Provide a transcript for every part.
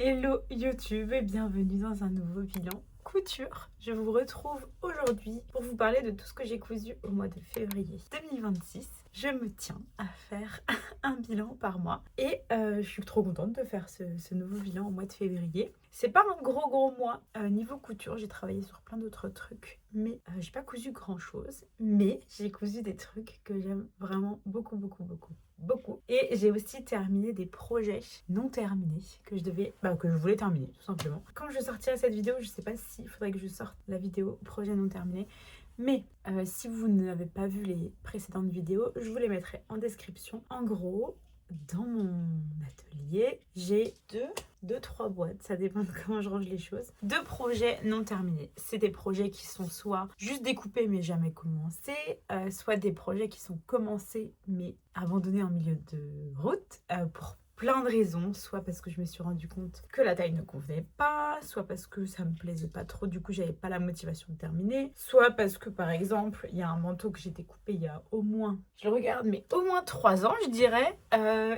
Hello YouTube et bienvenue dans un nouveau bilan couture. Je vous retrouve aujourd'hui pour vous parler de tout ce que j'ai cousu au mois de février 2026. Je me tiens à faire un bilan par mois et je suis trop contente de faire ce nouveau bilan au mois de février. C'est pas un gros mois niveau couture, j'ai travaillé sur plein d'autres trucs, mais j'ai pas cousu grand chose, mais j'ai cousu des trucs que j'aime vraiment beaucoup. Et j'ai aussi terminé des projets non terminés que je voulais terminer tout simplement. Quand je sortirai cette vidéo, je sais pas s'il faudrait que je sorte la vidéo projet non terminé, mais si vous n'avez pas vu les précédentes vidéos, je vous les mettrai en description. En gros, dans mon atelier, j'ai trois boîtes, ça dépend de comment je range les choses. 2 projets non terminés. C'est des projets qui sont soit juste découpés mais jamais commencés, soit des projets qui sont commencés mais abandonnés en milieu de route pour plein de raisons, soit parce que je me suis rendu compte que la taille ne convenait pas, soit parce que ça me plaisait pas trop, du coup j'avais pas la motivation de terminer, soit parce que par exemple il y a un manteau que j'ai découpé il y a au moins, je le regarde, mais au moins 3 ans je dirais,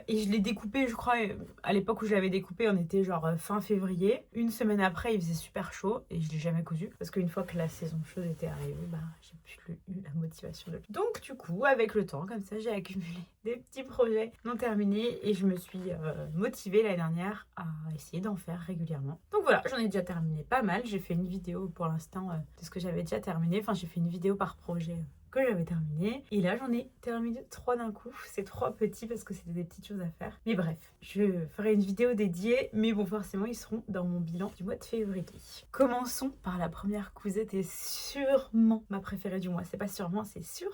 et je l'ai découpé, je crois, à l'époque où je l'avais découpé on était genre fin février, une semaine après il faisait super chaud et je l'ai jamais cousu parce qu'une fois que la saison chaude était arrivée, j'ai plus eu la motivation de. Donc du coup avec le temps comme ça j'ai accumulé des petits projets non terminés et je me suis motivée l'année dernière à essayer d'en faire régulièrement. Donc voilà, j'en ai déjà terminé pas mal. J'ai fait une vidéo pour l'instant de ce que j'avais déjà terminé. Enfin, j'ai fait une vidéo par projet que j'avais terminé. Et là, j'en ai terminé 3 d'un coup. C'est 3 petits parce que c'était des petites choses à faire. Mais bref, je ferai une vidéo dédiée. Mais bon, forcément, ils seront dans mon bilan du mois de février. Commençons par la première cousette et sûrement ma préférée du mois. C'est pas sûrement, c'est sûr.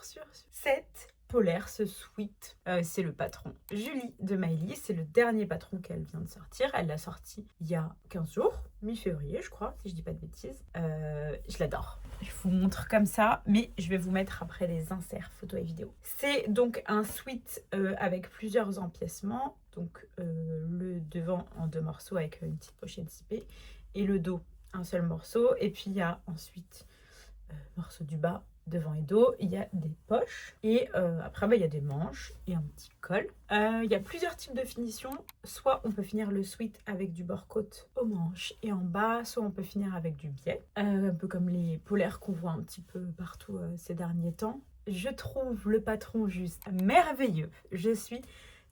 Cette polaire, ce sweat, c'est le patron Julie de Mailly, c'est le dernier patron qu'elle vient de sortir. Elle l'a sorti il y a 15 jours, mi-février je crois, si je dis pas de bêtises. Je l'adore. Je vous montre comme ça, mais je vais vous mettre après les inserts photos et vidéos. C'est donc un sweat avec plusieurs empiècements, donc le devant en 2 morceaux avec une petite pochette zippée et le dos un seul morceau, et puis il y a ensuite morceau du bas, devant et dos, il y a des poches et après il y a des manches et un petit col. Il y a plusieurs types de finition, soit on peut finir le sweat avec du bord-côte aux manches et en bas, soit on peut finir avec du biais, un peu comme les polaires qu'on voit un petit peu partout ces derniers temps. Je trouve le patron juste merveilleux, je suis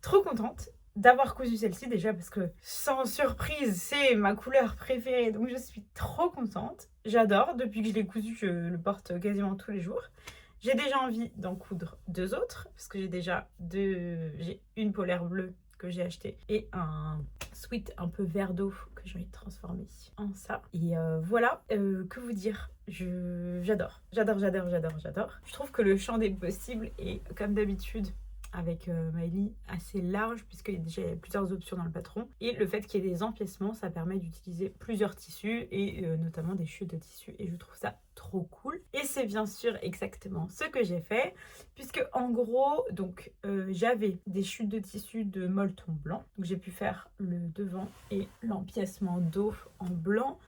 trop contente d'avoir cousu celle-ci déjà parce que sans surprise c'est ma couleur préférée, donc je suis trop contente. J'adore, depuis que je l'ai cousu je le porte quasiment tous les jours. J'ai déjà envie d'en coudre 2 autres parce que j'ai une polaire bleue que j'ai acheté et un sweat un peu vert d'eau que j'ai envie de transformer en ça. Et voilà, que vous dire, j'adore. Je trouve que le champ des possibles est comme d'habitude avec Mailly assez large puisqu'il y a déjà plusieurs options dans le patron, et le fait qu'il y ait des empiècements ça permet d'utiliser plusieurs tissus et notamment des chutes de tissus, et je trouve ça trop cool. Et c'est bien sûr exactement ce que j'ai fait puisque en gros donc j'avais des chutes de tissu de molleton blanc, donc j'ai pu faire le devant et l'empiècement dos en blanc.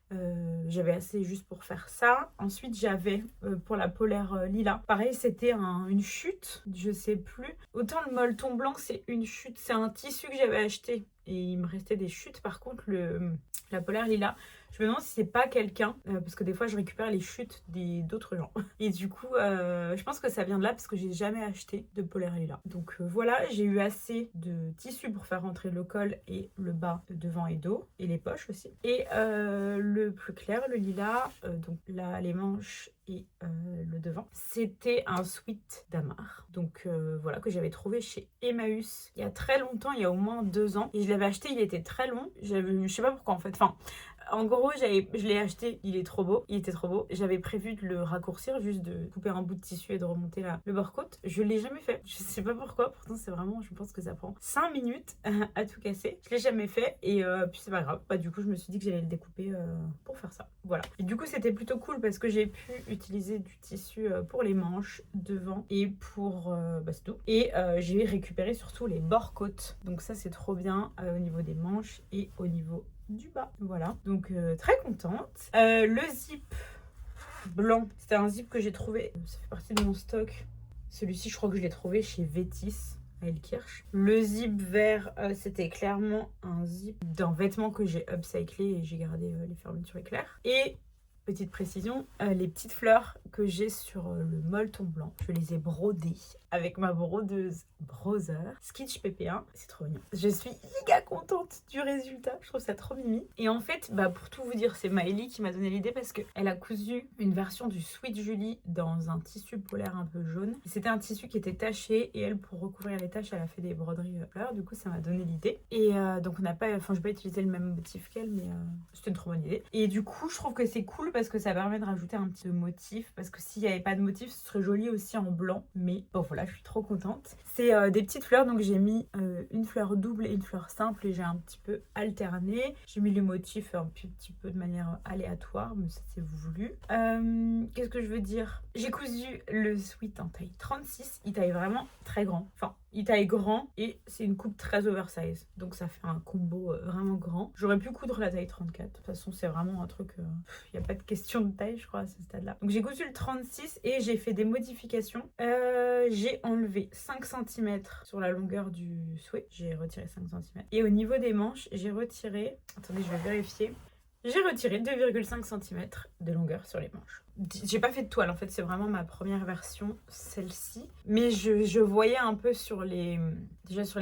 J'avais assez juste pour faire ça. Ensuite j'avais pour la polaire lilas, pareil c'était une chute, je sais plus, autant le molleton blanc c'est une chute, c'est un tissu que j'avais acheté et il me restait des chutes. Par contre la polaire lilas, je me demande si c'est pas quelqu'un, parce que des fois je récupère les chutes d'autres gens. Et du coup, je pense que ça vient de là parce que j'ai jamais acheté de polaire lilas. Donc voilà, j'ai eu assez de tissu pour faire rentrer le col et le bas, devant et dos, et les poches aussi. Et le plus clair, le lilas, donc là les manches et le devant, c'était un sweat d'Amar. Donc voilà, que j'avais trouvé chez Emmaüs il y a très longtemps, il y a au moins 2 ans. Et je l'avais acheté, il était très long. Je sais pas pourquoi en fait. Enfin, en gros, je l'ai acheté, il était trop beau. J'avais prévu de le raccourcir, juste de couper un bout de tissu et de remonter le bord-côte. Je l'ai jamais fait. Je sais pas pourquoi. Pourtant, c'est vraiment, je pense que ça prend 5 minutes à tout casser. Je l'ai jamais fait et puis c'est pas grave. Du coup, je me suis dit que j'allais le découper pour faire ça. Voilà. Et du coup, c'était plutôt cool parce que j'ai pu utiliser du tissu pour les manches devant et pour c'est tout. Et j'ai récupéré surtout les bord-côtes. Donc ça, c'est trop bien au niveau des manches et au niveau du bas. Voilà, donc très contente. Le zip blanc, c'était un zip que j'ai trouvé, ça fait partie de mon stock. Celui-ci je crois que je l'ai trouvé chez Vétis. Kirsch. Le zip vert, c'était clairement un zip d'un vêtement que j'ai upcyclé et j'ai gardé les fermetures éclairs. Et petite précision, les petites fleurs que j'ai sur le molleton blanc, je les ai brodées avec ma brodeuse Brother Sketch PP1. C'est trop mignon. Je suis giga contente du résultat. Je trouve ça trop mimi. Et en fait, pour tout vous dire, c'est Maëlie qui m'a donné l'idée parce qu'elle a cousu une version du Sweet Julie dans un tissu polaire un peu jaune. C'était un tissu qui était taché et elle, pour recouvrir les taches, elle a fait des broderies fleurs. Du coup, ça m'a donné l'idée. Et donc, on n'a pas, je vais pas utiliser le même motif qu'elle, mais c'était une trop bonne idée. Et du coup, je trouve que c'est cool parce que ça permet de rajouter un petit motif. Parce que s'il n'y avait pas de motif, ce serait joli aussi en blanc. Mais bon, voilà, je suis trop contente. C'est des petites fleurs, donc j'ai mis une fleur double et une fleur simple et j'ai un petit peu alterné. J'ai mis les motifs un petit peu de manière aléatoire, mais ça c'est voulu. Qu'est-ce que je veux dire? J'ai cousu le sweat en taille 36. Il taille vraiment très grand. Enfin, il taille grand et c'est une coupe très oversize. Donc ça fait un combo vraiment grand. J'aurais pu coudre la taille 34. De toute façon, c'est vraiment un truc... Il n'y a pas de question de taille, je crois, à ce stade-là. Donc j'ai cousu le 36 et j'ai fait des modifications. J'ai enlevé 5 cm sur la longueur du sweat. J'ai retiré 5 cm. Et au niveau des manches, j'ai retiré... Attendez, je vais vérifier. J'ai retiré 2,5 cm de longueur sur les manches. J'ai pas fait de toile, en fait, c'est vraiment ma première version, celle-ci. Mais je voyais un peu sur les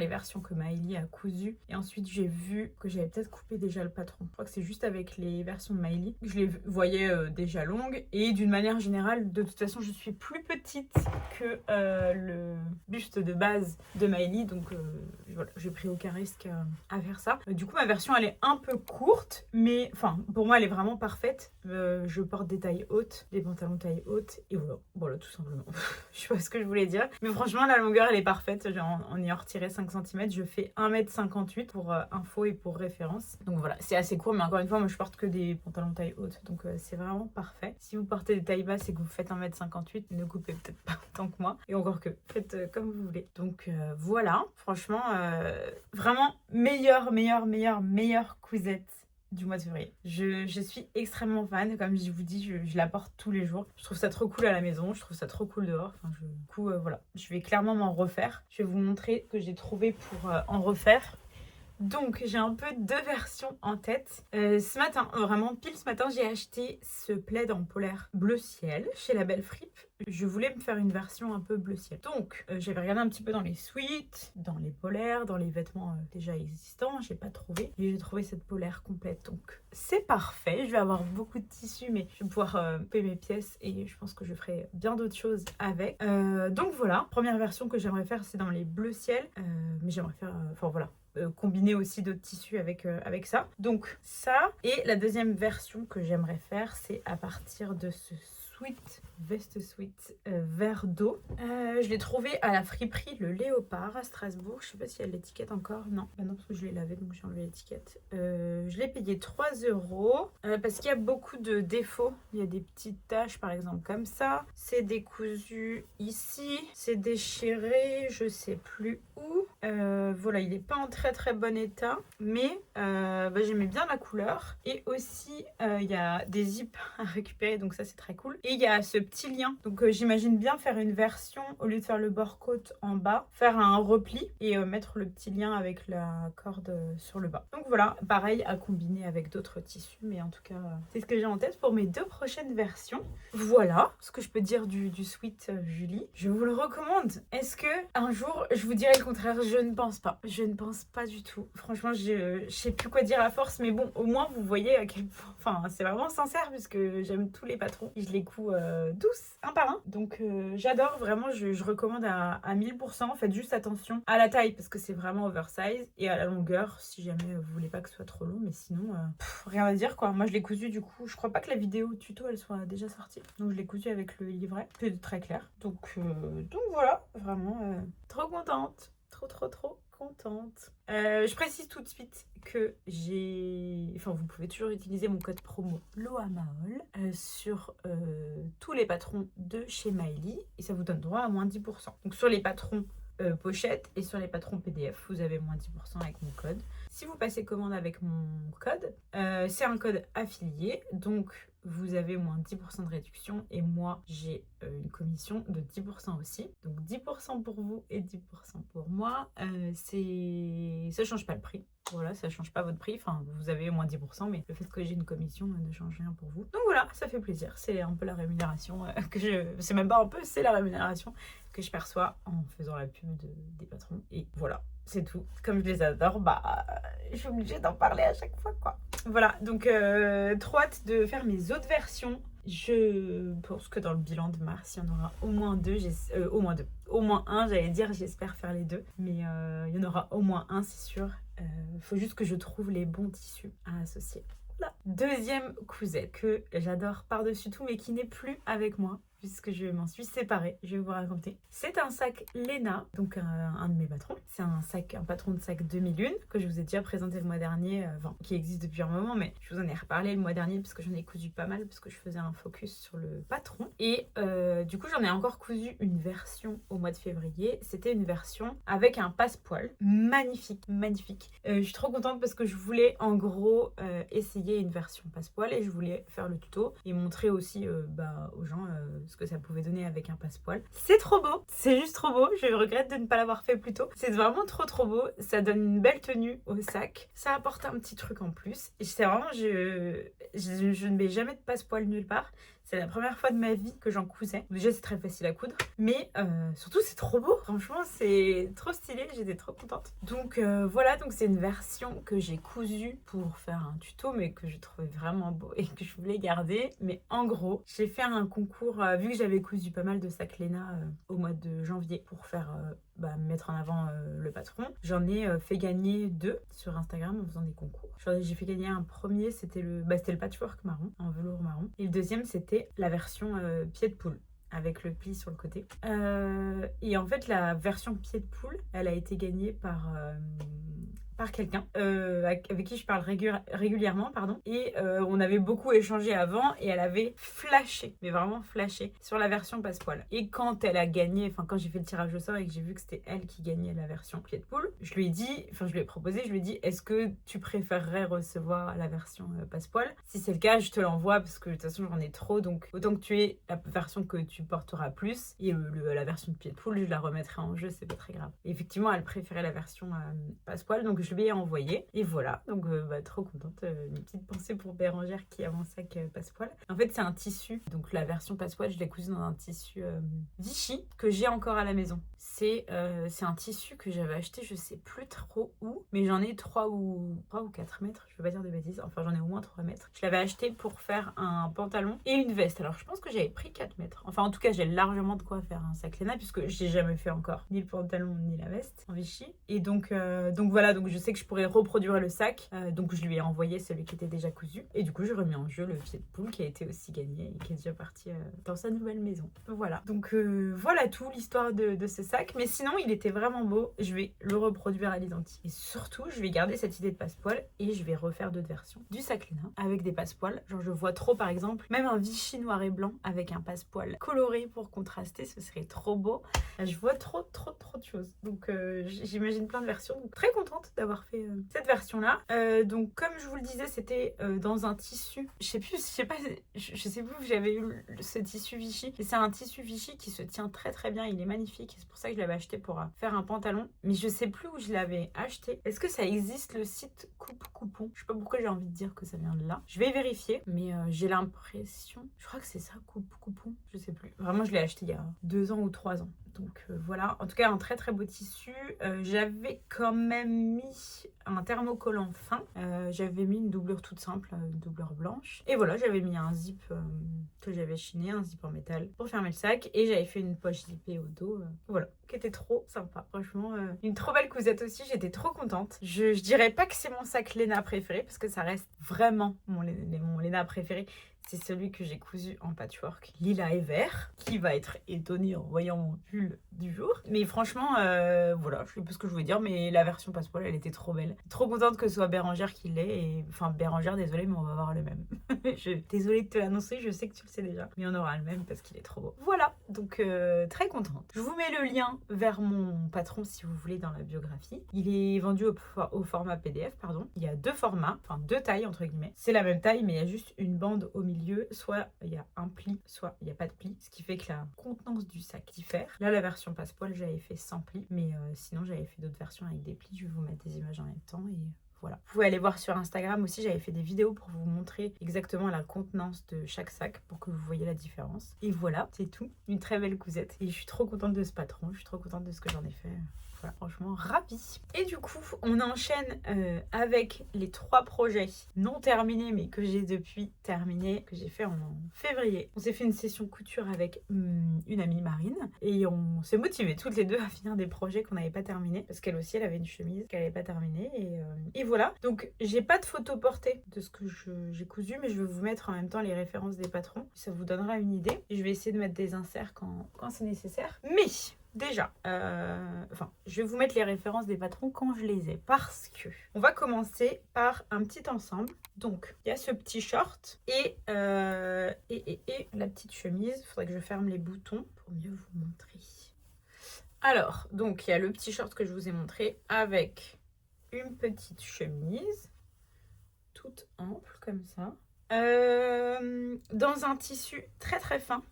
versions que Maëlie a cousues. Et ensuite, j'ai vu que j'avais peut-être coupé déjà le patron. Je crois que c'est juste avec les versions de Maëlie. Je les voyais déjà longues. Et d'une manière générale, de toute façon, je suis plus petite que le buste de base de Maëlie. Donc voilà, j'ai pris aucun risque à faire ça. Du coup, ma version, elle est un peu courte. Mais enfin, pour moi, elle est vraiment parfaite. Je porte des tailles hautes. Des pantalons taille haute et voilà tout simplement. Je sais pas ce que je voulais dire, mais franchement la longueur elle est parfaite. En ayant retiré 5 cm, je fais 1,58 m pour info et pour référence. Donc voilà, c'est assez court, mais encore une fois moi je porte que des pantalons taille haute, donc c'est vraiment parfait. Si vous portez des tailles basses et que vous faites 1,58 m, ne coupez peut-être pas autant que moi, et encore que faites comme vous voulez. Donc voilà, franchement vraiment meilleure cousette du mois de février. Je suis extrêmement fan, comme je vous dis, je la porte tous les jours. Je trouve ça trop cool à la maison, je trouve ça trop cool dehors. Enfin, du coup, voilà, je vais clairement m'en refaire. Je vais vous montrer ce que j'ai trouvé pour en refaire. Donc j'ai un peu deux versions en tête. Ce matin, vraiment pile ce matin, j'ai acheté ce plaid en polaire bleu ciel chez La Belle Fripe. Je voulais me faire une version un peu bleu ciel. Donc j'avais regardé un petit peu dans les sweats, dans les polaires, dans les vêtements déjà existants. J'ai pas trouvé. Et j'ai trouvé cette polaire complète. Donc c'est parfait. Je vais avoir beaucoup de tissu, mais je vais pouvoir couper mes pièces et je pense que je ferai bien d'autres choses avec. Donc voilà, première version que j'aimerais faire, c'est dans les bleus ciel. Mais j'aimerais faire... Enfin voilà. Combiner aussi d'autres tissus avec ça. Donc ça. Et la deuxième version que j'aimerais faire, c'est à partir de ce veste sweat vert d'eau. Je l'ai trouvé à la friperie Le Léopard à Strasbourg. Je sais pas s'il y a l'étiquette encore. Non, non parce que je l'ai lavé donc j'ai enlevé l'étiquette. Je l'ai payé 3 € parce qu'il y a beaucoup de défauts. Il y a des petites taches par exemple comme ça. C'est décousu ici. C'est déchiré, je sais plus où. Voilà, il n'est pas en très bon état. Mais j'aimais bien la couleur. Et aussi, il y a des zips à récupérer. Donc ça, c'est très cool. Et il y a ce petit lien. Donc j'imagine bien faire une version, au lieu de faire le bord-côte en bas, faire un repli et mettre le petit lien avec la corde sur le bas. Donc voilà, pareil à combiner avec d'autres tissus. Mais en tout cas, c'est ce que j'ai en tête pour mes deux prochaines versions. Voilà ce que je peux dire du sweat Julie. Je vous le recommande. Est-ce que un jour, je vous dirai le contraire? Je ne pense pas. Je ne pense pas du tout. Franchement, je sais plus quoi dire à force. Mais bon, au moins, vous voyez à quel point... Enfin, c'est vraiment sincère puisque j'aime tous les patrons. Je les couds douces, un par un. Donc, j'adore. Vraiment, je recommande à 1000%. Faites juste attention à la taille parce que c'est vraiment oversize. Et à la longueur, si jamais vous voulez pas que ce soit trop long. Mais sinon, rien à dire quoi. Moi, je l'ai cousu du coup. Je crois pas que la vidéo tuto, elle soit déjà sortie. Donc, je l'ai cousu avec le livret. C'est très clair. Donc voilà. Vraiment trop contente. Trop contente. Je précise tout de suite que vous pouvez toujours utiliser mon code promo LOAMAOL sur tous les patrons de chez Maëlie et ça vous donne droit à moins 10%. Donc sur les patrons pochette et sur les patrons PDF, vous avez moins 10% avec mon code. Si vous passez commande avec mon code, c'est un code affilié, donc vous avez moins 10% de réduction et moi j'ai une commission de 10% aussi. Donc 10% pour vous et 10% pour moi. Ça change pas le prix. Voilà, ça change pas votre prix. Enfin, vous avez moins 10%, mais le fait que j'ai une commission ne change rien pour vous. Donc voilà, ça fait plaisir. C'est un peu la rémunération que je... C'est même pas un peu, c'est la rémunération que je perçois en faisant la pub des patrons. Et voilà, c'est tout. Comme je les adore, bah, je suis obligée d'en parler à chaque fois, quoi. Voilà, donc trop hâte de faire mes autres versions. Je pense que dans le bilan de mars, il y en aura au moins deux. Au moins un, j'allais dire, j'espère faire les deux. Mais il y en aura au moins un, c'est sûr. Faut juste que je trouve les bons tissus à associer. Voilà. Deuxième cousette que j'adore par-dessus tout, mais qui n'est plus avec moi, puisque je m'en suis séparée, je vais vous raconter. C'est un sac Léna, donc un de mes patrons. C'est un patron de sac 2001 que je vous ai déjà présenté le mois dernier, qui existe depuis un moment, mais je vous en ai reparlé le mois dernier parce que j'en ai cousu pas mal, parce que je faisais un focus sur le patron. Et du coup, j'en ai encore cousu une version au mois de février. C'était une version avec un passepoil. Magnifique, magnifique. Je suis trop contente parce que je voulais en gros essayer une version passepoil et je voulais faire le tuto et montrer aussi aux gens ce que ça pouvait donner avec un passepoil. C'est trop beau, c'est juste trop beau. Je regrette de ne pas l'avoir fait plus tôt. C'est vraiment trop beau. Ça donne une belle tenue au sac. Ça apporte un petit truc en plus. Et c'est vraiment, je ne mets jamais de passepoil nulle part. C'est la première fois de ma vie que j'en cousais. Déjà, c'est très facile à coudre. Mais surtout, c'est trop beau. Franchement, c'est trop stylé. J'étais trop contente. Donc voilà, donc c'est une version que j'ai cousue pour faire un tuto, mais que je trouvais vraiment beau et que je voulais garder. Mais en gros, j'ai fait un concours, vu que j'avais cousu pas mal de sacs Léna au mois de janvier pour faire... mettre en avant le patron. J'en ai fait gagner 2 sur Instagram en faisant des concours. J'ai fait gagner un premier, c'était le patchwork marron, en velours marron. Et le deuxième, c'était la version pied de poule, avec le pli sur le côté. Et en fait, la version pied de poule, elle a été gagnée par quelqu'un avec qui je parle régulièrement, pardon. Et on avait beaucoup échangé avant et elle avait flashé, mais vraiment flashé, sur la version passepoil. Et quand elle a gagné, quand j'ai fait le tirage au sort et que j'ai vu que c'était elle qui gagnait la version pied de poule, je lui ai proposé, est-ce que tu préférerais recevoir la version passepoil? Si c'est le cas, je te l'envoie parce que de toute façon j'en ai trop, donc autant que tu aies la version que tu porteras plus et la version de pied de poule, je la remettrai en jeu, c'est pas très grave. Et effectivement, elle préférait la version passepoil, donc je lui ai envoyé. Et voilà, donc trop contente. Une petite pensée pour Bérangère qui a mon sac passepoil. En fait, c'est un tissu. Donc la version passepoil, je l'ai cousue dans un tissu Vichy que j'ai encore à la maison. C'est un tissu que j'avais acheté, je sais plus trop où, mais j'en ai 3 ou 4 mètres. Je veux pas dire de bêtises. Enfin, j'en ai au moins 3 mètres. Je l'avais acheté pour faire un pantalon et une veste. Alors, je pense que j'avais pris 4 mètres. Enfin, en tout cas, j'ai largement de quoi faire un sac Léna puisque j'ai jamais fait encore ni le pantalon ni la veste en Vichy. Et donc voilà, donc je sais que je pourrais reproduire le sac. Donc je lui ai envoyé celui qui était déjà cousu. Et du coup, j'ai remis en jeu le pied de poule qui a été aussi gagné et qui est déjà parti dans sa nouvelle maison. Voilà. Donc voilà tout l'histoire de ce sac. Mais sinon, il était vraiment beau. Je vais le reproduire à l'identique. Et surtout, je vais garder cette idée de passepoil et je vais refaire d'autres versions du sac Léna avec des passepoils. Genre, je vois trop, par exemple, même un Vichy noir et blanc avec un passepoil coloré pour contraster. Ce serait trop beau. Je vois trop de choses. Donc j'imagine plein de versions. Donc très contente d'avoir fait cette version-là. Donc comme je vous le disais, c'était dans un tissu. Je sais plus où j'avais eu ce tissu Vichy. Et c'est un tissu Vichy qui se tient très bien. Il est magnifique. C'est pour ça que je l'avais acheté pour faire un pantalon. Mais je sais plus où je l'avais acheté. Est-ce que ça existe le site Coupe Coupon? Je sais pas pourquoi j'ai envie de dire que ça vient de là. Je vais vérifier. Mais j'ai l'impression. Je crois que c'est ça, Coupe Coupon. Je sais plus. Vraiment, je l'ai acheté il y a 2 ans ou 3 ans. Donc voilà, en tout cas un très beau tissu. J'avais quand même mis un thermocollant fin. J'avais mis une doublure toute simple, une doublure blanche. Et voilà, j'avais mis un zip que j'avais chiné, un zip en métal pour fermer le sac. Et j'avais fait une poche zippée au dos. Voilà, qui était trop sympa. Franchement, une trop belle cousette aussi, j'étais trop contente. Je dirais pas que c'est mon sac Léna préféré parce que ça reste vraiment mon Léna préféré. C'est celui que j'ai cousu en patchwork lilas et vert, qui va être étonné en voyant mon pull du jour. Mais franchement, voilà, je sais pas ce que je voulais dire, mais la version passepoil, elle était trop belle. Trop contente que ce soit Bérangère qui l'ait. Et... Enfin, Bérangère, désolée, mais on va avoir le même. Désolée de te l'annoncer, je sais que tu le sais déjà. Mais on aura le même parce qu'il est trop beau. Voilà, donc très contente. Je vous mets le lien vers mon patron si vous voulez dans la biographie. Il est vendu au format PDF, pardon. Il y a 2 formats, enfin 2 tailles entre guillemets. C'est la même taille mais il y a juste une bande au milieu, soit il y a un pli, soit il n'y a pas de pli, ce qui fait que la contenance du sac diffère. Là la version passepoil j'avais fait sans pli, mais sinon j'avais fait d'autres versions avec des plis. Je vais vous mettre des images en même temps et voilà. Vous pouvez aller voir sur Instagram aussi, j'avais fait des vidéos pour vous montrer exactement la contenance de chaque sac pour que vous voyez la différence. Et voilà, c'est tout. Une très belle cousette. Et je suis trop contente de ce patron, je suis trop contente de ce que j'en ai fait. Voilà, franchement, ravie. Et du coup, on enchaîne avec les 3 projets non terminés, mais que j'ai depuis terminé, que j'ai fait en février. On s'est fait une session couture avec une amie Marine et on s'est motivées toutes les deux à finir des projets qu'on n'avait pas terminés parce qu'elle aussi, elle avait une chemise qu'elle n'avait pas terminée et voilà. Donc, j'ai pas de photo portée de ce que j'ai cousu, mais je vais vous mettre en même temps les références des patrons. Ça vous donnera une idée. Et je vais essayer de mettre des inserts quand c'est nécessaire. Mais déjà, je vais vous mettre les références des patrons quand je les ai parce que on va commencer par un petit ensemble. Donc, il y a ce petit short et la petite chemise. Il faudrait que je ferme les boutons pour mieux vous montrer. Alors, donc, il y a le petit short que je vous ai montré avec une petite chemise toute ample comme ça. Dans un tissu très très fin.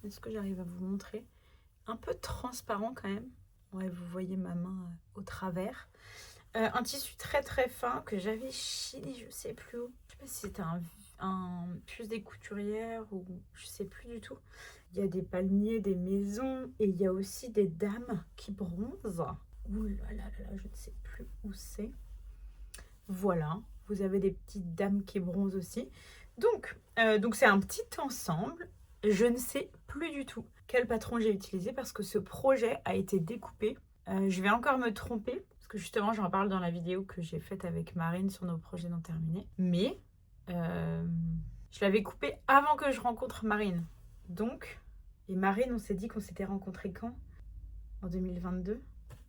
Est-ce que j'arrive à vous montrer ? Un peu transparent quand même. Ouais, vous voyez ma main au travers. Un tissu très très fin que j'avais chiné, je sais plus où. Je sais pas si c'était un puce des couturières ou je sais plus du tout. Il y a des palmiers, des maisons et il y a aussi des dames qui bronzent. Ouh là là là, je ne sais plus où c'est. Voilà, vous avez des petites dames qui bronzent aussi. Donc c'est un petit ensemble. Je ne sais plus du tout quel patron j'ai utilisé parce que ce projet a été découpé. Je vais encore me tromper parce que justement j'en parle dans la vidéo que j'ai faite avec Marine sur nos projets non terminés. Mais je l'avais coupé avant que je rencontre Marine. Donc, et Marine, on s'est dit qu'on s'était rencontrés quand ? En 2022 ?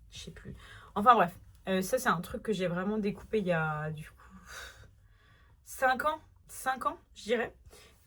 Je sais plus. Enfin bref, ça c'est un truc que j'ai vraiment découpé il y a du coup 5 ans. 5 ans, je dirais.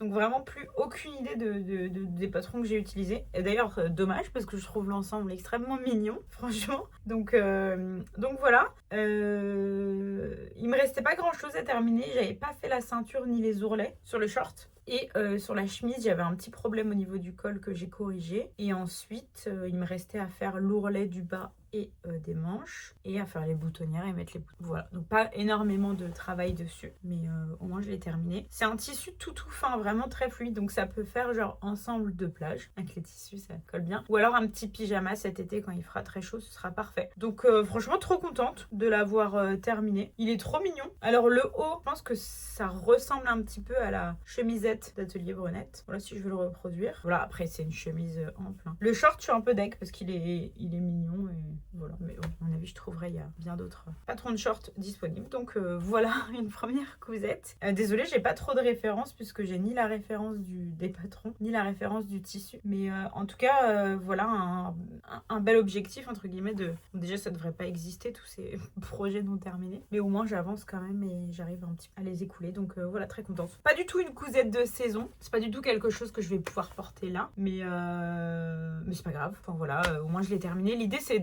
Donc vraiment plus aucune idée des patrons que j'ai utilisés. Et d'ailleurs, dommage parce que je trouve l'ensemble extrêmement mignon, franchement. Donc voilà. Il me restait pas grand chose à terminer. J'avais pas fait la ceinture ni les ourlets sur le short. Et sur la chemise, j'avais un petit problème au niveau du col que j'ai corrigé. Et ensuite, il me restait à faire l'ourlet du bas et des manches et à faire les boutonnières et mettre les boutons. Voilà, donc pas énormément de travail dessus, mais au moins je l'ai terminé. C'est un tissu tout fin, vraiment très fluide, donc ça peut faire genre ensemble de plage. Avec les tissus, ça colle bien. Ou alors un petit pyjama cet été quand il fera très chaud, ce sera parfait. Donc franchement trop contente de l'avoir terminé. Il est trop mignon. Alors le haut, je pense que ça ressemble un petit peu à la chemisette d'Atelier Brunette. Voilà si je veux le reproduire. Voilà, après c'est une chemise ample. Hein. Le short, je suis un peu deg parce qu'il est mignon et voilà, mais bon, à mon avis, je trouverai, il y a bien d'autres patrons de shorts disponibles. Donc voilà, une première cousette. Désolée, j'ai pas trop de références puisque j'ai ni la référence des patrons, ni la référence du tissu. Mais en tout cas, voilà un bel objectif, entre guillemets, déjà, ça devrait pas exister, tous ces projets non terminés. Mais au moins, j'avance quand même et j'arrive un petit peu à les écouler. Donc voilà, très contente. Pas du tout une cousette de saison. C'est pas du tout quelque chose que je vais pouvoir porter là. Mais c'est pas grave. Enfin voilà, au moins, je l'ai terminé. L'idée, c'est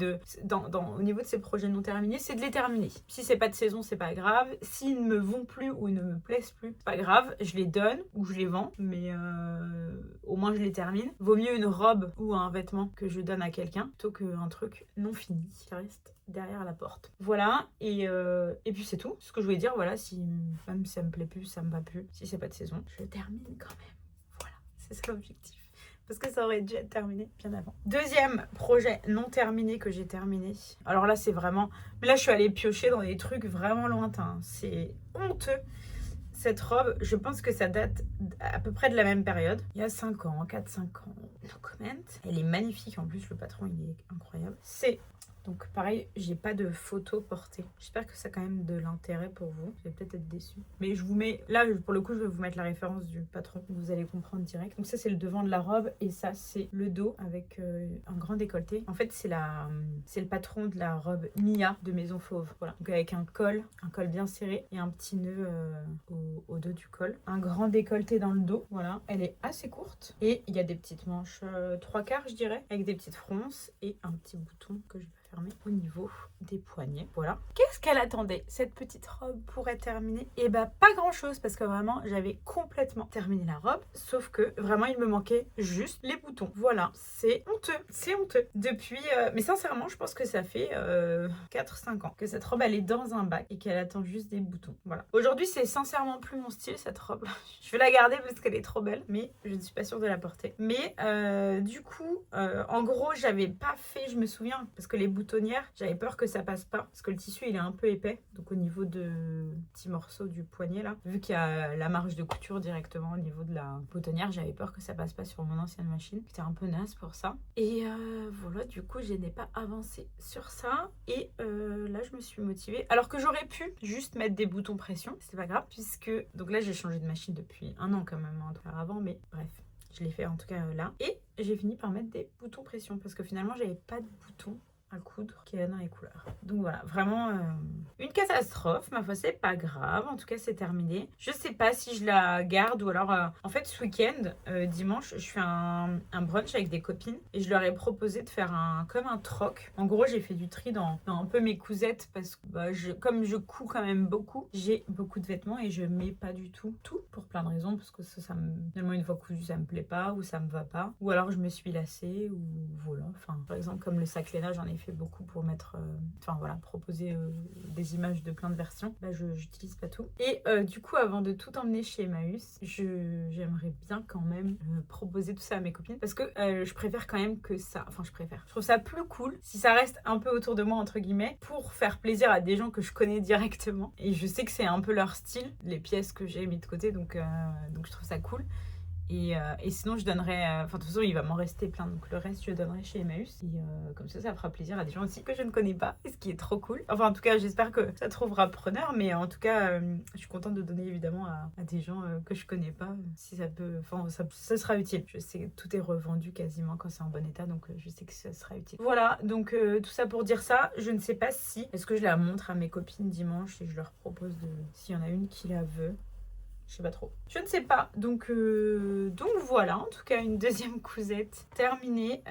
au niveau de ces projets non terminés, c'est de les terminer. Si c'est pas de saison, c'est pas grave. S'ils ne me vont plus ou ils ne me plaisent plus, c'est pas grave. Je les donne ou je les vends, mais au moins je les termine. Vaut mieux une robe ou un vêtement que je donne à quelqu'un plutôt qu'un truc non fini qui reste derrière la porte. Voilà, et puis c'est tout. Ce que je voulais dire, voilà, si même ça me plaît plus, ça me va plus, si c'est pas de saison, je le termine quand même. Voilà, c'est ça l'objectif. Parce que ça aurait dû être terminé bien avant. Deuxième projet non terminé que j'ai terminé. Alors là, c'est vraiment... Mais là, je suis allée piocher dans des trucs vraiment lointains. C'est honteux. Cette robe, je pense que ça date à peu près de la même période. Il y a 5 ans, 4-5 ans. No comment. Elle est magnifique. En plus, le patron, il est incroyable. C'est Donc pareil, j'ai pas de photo portée. J'espère que ça a quand même de l'intérêt pour vous. Je vais peut-être être déçue. Mais je vous mets, là pour le coup, je vais vous mettre la référence du patron. Vous allez comprendre direct. Donc ça c'est le devant de la robe et ça c'est le dos avec un grand décolleté. En fait c'est le patron de la robe Mia de Maison Fauve. Voilà. Donc avec un col bien serré et un petit nœud au dos du col. Un grand décolleté dans le dos. Voilà. Elle est assez courte et il y a des petites manches 3/4 je dirais, avec des petites fronces et un petit bouton que je vais fermer au niveau des poignets. Voilà. Qu'est-ce qu'elle attendait cette petite robe pour être terminée? Et bah pas grand chose parce que vraiment j'avais complètement terminé la robe, sauf que vraiment il me manquait juste les boutons. Voilà, c'est honteux depuis mais sincèrement je pense que ça fait 4-5 ans que cette robe elle est dans un bac et qu'elle attend juste des boutons. Voilà. Aujourd'hui c'est sincèrement plus mon style cette robe. Je vais la garder parce qu'elle est trop belle, mais je ne suis pas sûre de la porter. Mais du coup en gros j'avais pas fait, je me souviens, parce que les boutonnières, j'avais peur que ça passe pas parce que le tissu il est un peu épais, donc au niveau de petits morceaux du poignet là, vu qu'il y a la marge de couture directement au niveau de la boutonnière, j'avais peur que ça passe pas sur mon ancienne machine. J'étais un peu naze pour ça et voilà, du coup je n'ai pas avancé sur ça et là je me suis motivée alors que j'aurais pu juste mettre des boutons pression, c'est pas grave puisque donc là j'ai changé de machine depuis 1 an quand même avant, mais bref. Je l'ai fait en tout cas là. Et j'ai fini par mettre des boutons pression parce que finalement, j'avais pas de boutons à coudre qui est dans les couleurs. Donc voilà, vraiment une catastrophe. Ma foi, c'est pas grave. En tout cas, c'est terminé. Je sais pas si je la garde ou alors... en fait, ce week-end, dimanche, je fais un brunch avec des copines et je leur ai proposé de faire comme un troc. En gros, j'ai fait du tri dans un peu mes cousettes parce que comme je couds quand même beaucoup, j'ai beaucoup de vêtements et je mets pas du tout pour plein de raisons parce que finalement, une fois cousu, ça me plaît pas ou ça me va pas. Ou alors, je me suis lassée ou voilà. Enfin, par exemple, comme le sac Léna, j'en ai fait beaucoup pour mettre proposer des images de plein de versions. Là j'utilise pas tout et du coup avant de tout emmener chez Emmaüs, j'aimerais bien quand même proposer tout ça à mes copines parce que je préfère quand même que ça, je trouve ça plus cool si ça reste un peu autour de moi entre guillemets pour faire plaisir à des gens que je connais directement et je sais que c'est un peu leur style, les pièces que j'ai mis de côté, donc je trouve ça cool. Et sinon je donnerais, de toute façon il va m'en rester plein, donc le reste je donnerai chez Emmaüs et comme ça fera plaisir à des gens aussi que je ne connais pas, ce qui est trop cool. Enfin en tout cas j'espère que ça trouvera preneur, mais en tout cas je suis contente de donner évidemment à des gens que je connais pas, si ça peut, ça sera utile. Je sais que tout est revendu quasiment quand c'est en bon état, donc je sais que ça sera utile. Voilà, donc tout ça pour dire ça, je ne sais pas est-ce que je la montre à mes copines dimanche et je leur propose s'il y en a une qui la veut. Je sais pas trop. Je ne sais pas. Donc voilà, en tout cas, une deuxième cousette terminée.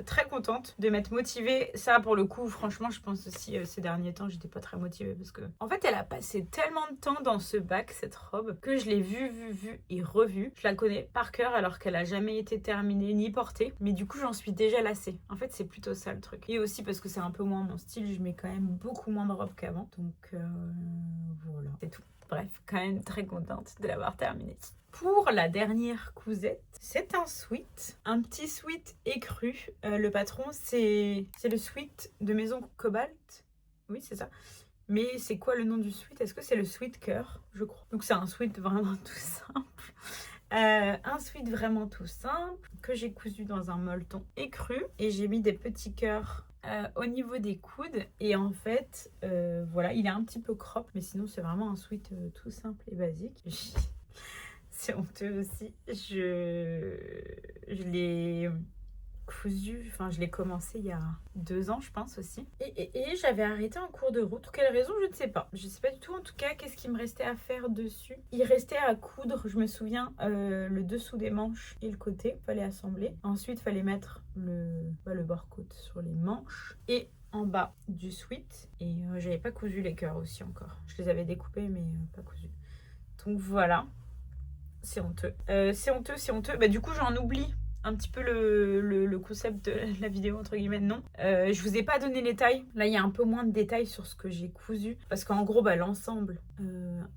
Très contente de m'être motivée. Ça, pour le coup, franchement, je pense aussi ces derniers temps, j'étais pas très motivée parce que... En fait, elle a passé tellement de temps dans ce bac, cette robe, que je l'ai vue et revue. Je la connais par cœur alors qu'elle a jamais été terminée ni portée. Mais du coup, j'en suis déjà lassée. En fait, c'est plutôt ça le truc. Et aussi parce que c'est un peu moins mon style, je mets quand même beaucoup moins de robes qu'avant. Donc voilà, c'est tout. Bref, quand même très contente de l'avoir terminée. Pour la dernière cousette, c'est un sweat, un petit sweat écru. Le patron, c'est le sweat de Maison Cobalt. Oui, c'est ça. Mais c'est quoi le nom du sweat? Est-ce que c'est le sweat cœur? Je crois. Donc c'est un sweat vraiment tout simple. Un sweat vraiment tout simple que j'ai cousu dans un molleton écru. Et j'ai mis des petits cœurs au niveau des coudes et en fait voilà, il est un petit peu crop mais sinon c'est vraiment un sweat tout simple et basique. C'est honteux aussi, je l'ai cousu, je l'ai commencé il y a 2 ans je pense aussi et j'avais arrêté en cours de route. Pour quelle raison je ne sais pas, du tout. En tout cas, qu'est-ce qu'il me restait à faire dessus? Il restait à coudre, je me souviens, le dessous des manches et le côté, fallait assembler. Ensuite fallait mettre le bord-côte sur les manches et en bas du sweat et j'avais pas cousu les cœurs aussi encore, je les avais découpés mais pas cousus. Donc voilà, c'est honteux, c'est honteux. Bah du coup j'en oublie un petit peu le concept de la vidéo entre guillemets. Non, je vous ai pas donné les tailles. Là il y a un peu moins de détails sur ce que j'ai cousu parce qu'en gros l'ensemble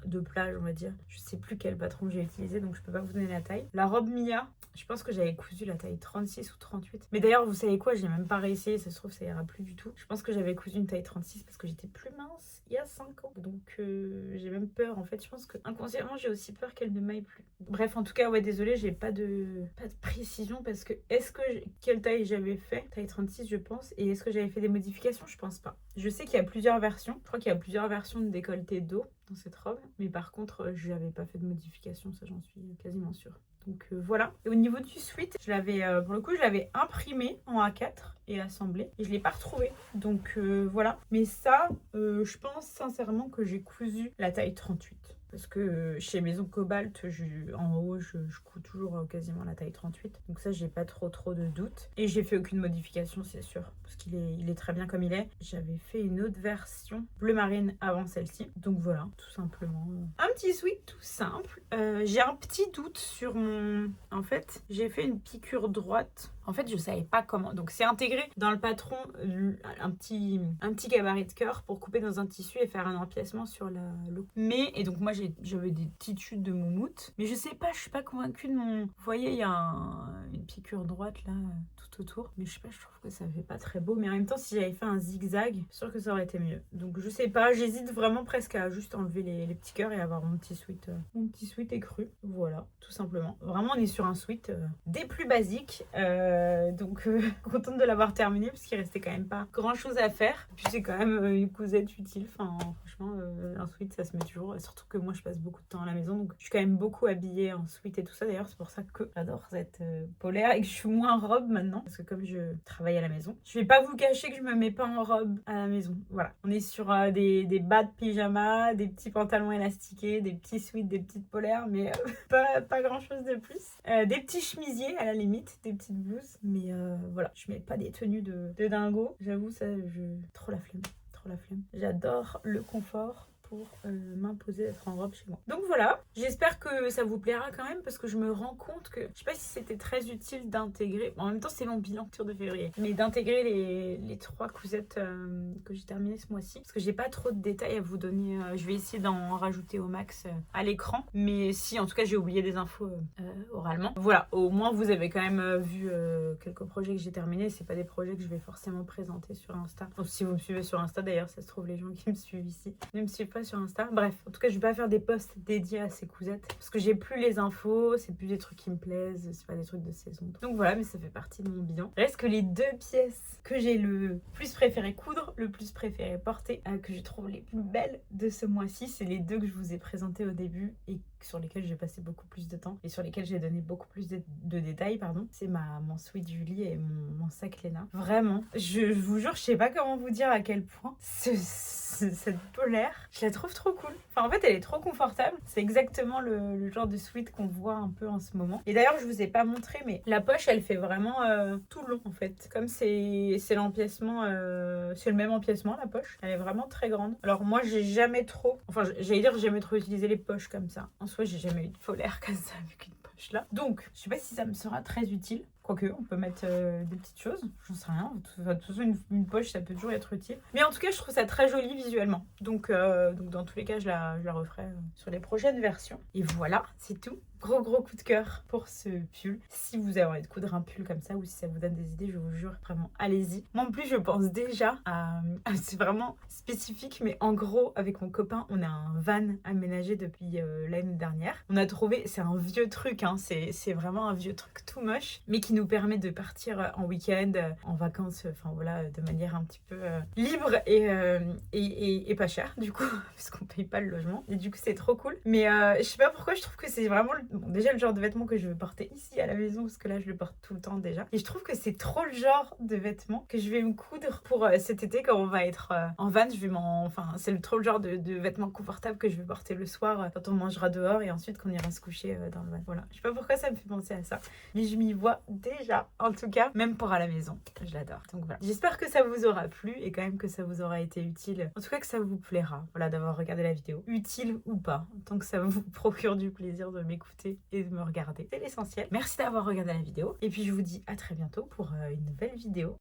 de plage, on va dire, je sais plus quel patron j'ai utilisé donc je peux pas vous donner la taille. La robe Mia, je pense que j'avais cousu la taille 36 ou 38, mais d'ailleurs vous savez quoi, j'ai même pas réessayé, ça se trouve ça ira plus du tout. Je pense que j'avais cousu une taille 36 parce que j'étais plus mince il y a 5 ans, donc j'ai même peur en fait. Je pense que inconsciemment j'ai aussi peur qu'elle ne m'aille plus. Bref, en tout cas ouais, désolée, j'ai pas de précision confusion parce que quelle taille j'avais fait? Taille 36 je pense. Et est-ce que j'avais fait des modifications? Je pense pas. Je sais qu'il y a plusieurs versions. Je crois qu'il y a plusieurs versions de décolleté dos dans cette robe. Mais par contre, je n'avais pas fait de modification, ça j'en suis quasiment sûre. Donc voilà. Et au niveau du sweat, pour le coup, je l'avais imprimé en A4 et assemblé. Et je ne l'ai pas retrouvé. Donc voilà. Mais ça, je pense sincèrement que j'ai cousu la taille 38. Parce que chez Maison Cobalt, en haut, je couds toujours quasiment la taille 38. Donc ça, j'ai pas trop de doutes. Et j'ai fait aucune modification, c'est sûr. Parce qu'il est très bien comme il est. J'avais fait une autre version bleu marine avant celle-ci. Donc voilà, tout simplement. Un petit sweat tout simple. J'ai un petit doute sur mon... En fait, j'ai fait une piqûre droite. En fait, je savais pas comment. Donc, c'est intégré dans le patron un petit gabarit de cœur pour couper dans un tissu et faire un empiècement sur le... Et donc, moi, j'avais des petites chutes de moumoute. Mais je sais pas, je suis pas convaincue de mon... Vous voyez, il y a une piqûre droite là, tout autour. Mais je sais pas, je trouve que ça fait pas très beau. Mais en même temps, si j'avais fait un zigzag, je suis sûre que ça aurait été mieux. Donc, je sais pas, j'hésite vraiment presque à juste enlever les petits cœurs et avoir mon petit sweat écru. Voilà, tout simplement. Vraiment, on est sur un sweat des plus basiques. Donc contente de l'avoir terminé parce qu'il restait quand même pas grand chose à faire. Puis c'est quand même une cousette utile. Enfin franchement un sweat ça se met toujours. Surtout que moi je passe beaucoup de temps à la maison donc je suis quand même beaucoup habillée en sweat et tout ça. D'ailleurs c'est pour ça que j'adore cette polaire et que je suis moins en robe maintenant. Parce que comme je travaille à la maison, je vais pas vous cacher que je me mets pas en robe à la maison. Voilà. On est sur des bas de pyjama, des petits pantalons élastiqués, des petits sweats, des petites polaires mais pas grand chose de plus. Des petits chemisiers à la limite, des petites blouses. Mais voilà, je mets pas des tenues de dingo. J'avoue, ça, trop la flemme. J'adore le confort pour m'imposer d'être en robe chez moi. Donc voilà, j'espère que ça vous plaira quand même parce que je me rends compte que je sais pas si c'était très utile d'intégrer, en même temps c'est mon bilan de février, mais d'intégrer les 3 cousettes que j'ai terminées ce mois-ci parce que j'ai pas trop de détails à vous donner. Je vais essayer d'en rajouter au max à l'écran, mais si en tout cas j'ai oublié des infos oralement. Voilà, au moins vous avez quand même vu quelques projets que j'ai terminés. C'est pas des projets que je vais forcément présenter sur Insta. Donc, si vous me suivez sur Insta d'ailleurs, ça se trouve les gens qui me suivent ici ne me suivent pas sur Insta. Bref, en tout cas je vais pas faire des posts dédiés à ces cousettes parce que j'ai plus les infos, c'est plus des trucs qui me plaisent, c'est pas des trucs de saison. Donc voilà, mais ça fait partie de mon bilan. Reste que les 2 pièces que j'ai le plus préféré coudre, le plus préféré porter, que je trouve les plus belles de ce mois-ci, c'est les 2 que je vous ai présentées au début et sur lesquelles j'ai passé beaucoup plus de temps et sur lesquelles j'ai donné beaucoup plus de détails, pardon. C'est mon sweat Julie et mon sac Léna. Vraiment, je vous jure, je sais pas comment vous dire à quel point cette polaire, je la trouve trop cool. Enfin, en fait, elle est trop confortable. C'est exactement le genre de sweat qu'on voit un peu en ce moment. Et d'ailleurs, je vous ai pas montré, mais la poche, elle fait vraiment tout le long, en fait. Comme c'est l'empiècement, c'est le même empiècement, la poche. Elle est vraiment très grande. Alors moi, j'ai jamais trop utilisé les poches comme ça. En soi, j'ai jamais eu de polaire comme ça avec une poche là. Donc, je sais pas si ça me sera très utile. Quoique, on peut mettre des petites choses, j'en sais rien. De toute façon, une poche, ça peut toujours être utile. Mais en tout cas, je trouve ça très joli visuellement. Donc dans tous les cas, je la referai sur les prochaines versions. Et voilà, c'est tout. Gros coup de cœur pour ce pull. Si vous avez envie de coudre un pull comme ça ou si ça vous donne des idées, je vous jure, vraiment, allez-y. Moi, en plus, je pense déjà à... c'est vraiment spécifique, mais en gros, avec mon copain, on a un van aménagé depuis l'année dernière. On a trouvé... C'est un vieux truc, hein, c'est vraiment un vieux truc tout moche, mais qui nous permet de partir en week-end, en vacances, enfin voilà, de manière un petit peu libre et pas cher, du coup, parce qu'on paye pas le logement. Et du coup, c'est trop cool. Mais je sais pas pourquoi, je trouve que c'est vraiment... Bon, déjà le genre de vêtements que je veux porter ici à la maison parce que là je le porte tout le temps déjà et je trouve que c'est trop le genre de vêtements que je vais me coudre pour cet été quand on va être en van. C'est trop le genre de vêtements confortables que je vais porter le soir quand on mangera dehors et ensuite qu'on ira se coucher dans le van. Voilà, je sais pas pourquoi ça me fait penser à ça mais je m'y vois déjà, en tout cas même pour à la maison, je l'adore. Donc voilà, j'espère que ça vous aura plu et quand même que ça vous aura été utile, en tout cas que ça vous plaira, voilà, d'avoir regardé la vidéo, utile ou pas, tant que ça vous procure du plaisir de m'écouter et de me regarder, c'est l'essentiel. Merci d'avoir regardé la vidéo et puis je vous dis à très bientôt pour une nouvelle vidéo.